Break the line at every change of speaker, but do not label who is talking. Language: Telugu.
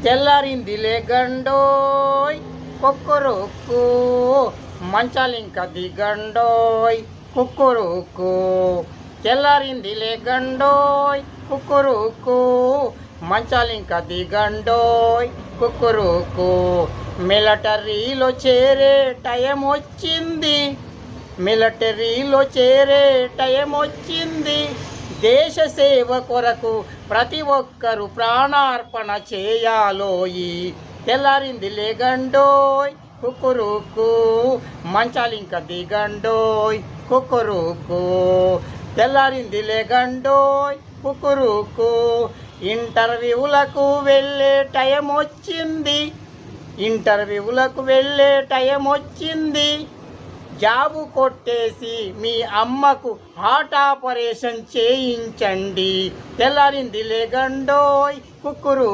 తెల్లారిందిలే గండోయ్ కుక్కురుక్కు, మంచాలింక దిగండోయ్ కుక్కురుక్కు. తెల్లారిందిలే గండోయ్ కుక్కురుక్కు, మంచాలింక దిగండోయ్ కుక్కురుక్కు. మిలిటరీలో చేరే టైం వచ్చింది, మిలిటరీలో చేరే టైం వచ్చింది. దేశ సేవ కొరకు ప్రతి ఒక్కరు ప్రాణార్పణ చేయాలోయి. తెల్లారిందిలే గండోయ్ కుక్కురుక్కు, మంచాలింక దిగండోయ్ కుక్కురుక్కు. తెల్లారిందిలే గండోయ్ కుక్కురుక్కు. ఇంటర్వ్యూలకు వెళ్ళే టైం వచ్చింది, ఇంటర్వ్యూలకు వెళ్ళే టైం వచ్చింది. జాబు కొట్టేసి మీ అమ్మకు హార్ట్ ఆపరేషన్ చేయించండి. తెల్లారిందిలే గండోయ్ కుక్కురు.